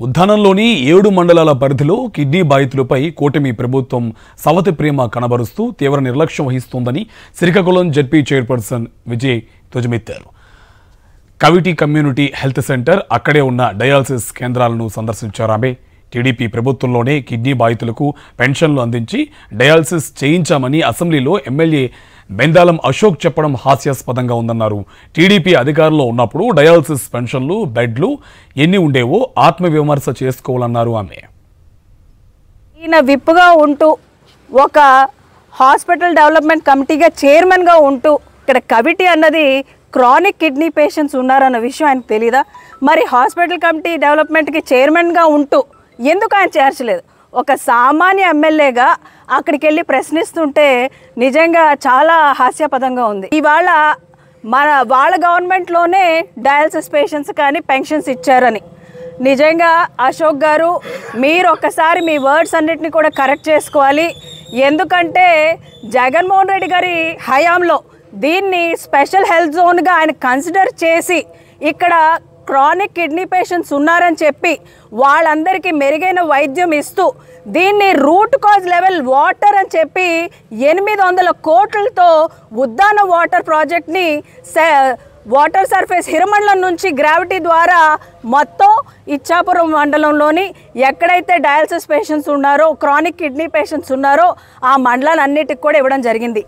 ఉద్దానంలోని 7 మండలాల పరిధిలో కిడ్నీ బాధితులపై కూటమి ప్రభుత్వం సవతి ప్రేమ కనబరుస్తూ తీవ్ర నిర్లక్ష్యం వహిస్తోందని శ్రీకాకుళం జెడ్పీ చైర్పర్సన్ విజయ్ ధ్వజమెత్తారు. కవిటి కమ్యూనిటీ హెల్త్ సెంటర్ అక్కడే ఉన్న డయాలసిస్ కేంద్రాలను సందర్శించారు. ఆమె టీడీపీ ప్రభుత్వంలోనే కిడ్నీ బాధితులకు పెన్షన్లు అందించి డయాలసిస్ చేయించామని అసెంబ్లీలో ఎమ్మెల్యే బెందాలం అశోక్ చెప్పడం హాస్యాస్పదంగా ఉందన్నారు. టీడీపీ అధికారంలో ఉన్నప్పుడు డయాలసిస్ పెన్షన్లు, బెడ్లు ఎన్ని ఉండేవో ఆత్మవిమర్శ చేసుకోవాలన్నారు. ఆమె ఈయన విప్పుగా ఉంటూ ఒక హాస్పిటల్ డెవలప్మెంట్ కమిటీగా చైర్మన్గా ఉంటూ ఇక్కడ కవిటి అన్నది క్రానిక్ కిడ్నీ పేషెంట్స్ ఉన్నారన్న విషయం ఆయనకు తెలీదా? మరి హాస్పిటల్ కమిటీ డెవలప్మెంట్కి చైర్మన్గా ఉంటూ ఎందుకు ఆయన చేర్చలేదు? ఒక సామాన్య ఎమ్మెల్యేగా అక్కడికి వెళ్ళి ప్రశ్నిస్తుంటే నిజంగా చాలా హాస్యాపదంగా ఉంది. ఇవాళ వాళ్ళ గవర్నమెంట్లోనే డయాలసిస్ పేషెంట్స్ కానీ పెన్షన్స్ ఇచ్చారని నిజంగా అశోక్ గారు మీరు ఒక్కసారి మీ వర్డ్స్ అన్నిటిని కూడా కరెక్ట్ చేసుకోవాలి. ఎందుకంటే జగన్మోహన్ రెడ్డి గారి హయాంలో దీన్ని స్పెషల్ హెల్త్ జోన్గా ఆయన కన్సిడర్ చేసి ఇక్కడ క్రానిక్ కిడ్నీ పేషెంట్స్ ఉన్నారని చెప్పి వాళ్ళందరికీ మెరుగైన వైద్యం ఇస్తూ దీన్ని రూట్ కాజ్ లెవెల్ వాటర్ అని చెప్పి 800 కోట్లతో ఉద్దాన వాటర్ ప్రాజెక్ట్ని వాటర్ సర్ఫేస్ హిరమండలం నుంచి గ్రావిటీ ద్వారా మొత్తం ఇచ్చాపురం మండలంలోని ఎక్కడైతే డయాలసిస్ పేషెంట్స్ ఉన్నారో, క్రానిక్ కిడ్నీ పేషెంట్స్ ఉన్నారో ఆ మండలాలన్నిటికి కూడా ఇవ్వడం జరిగింది.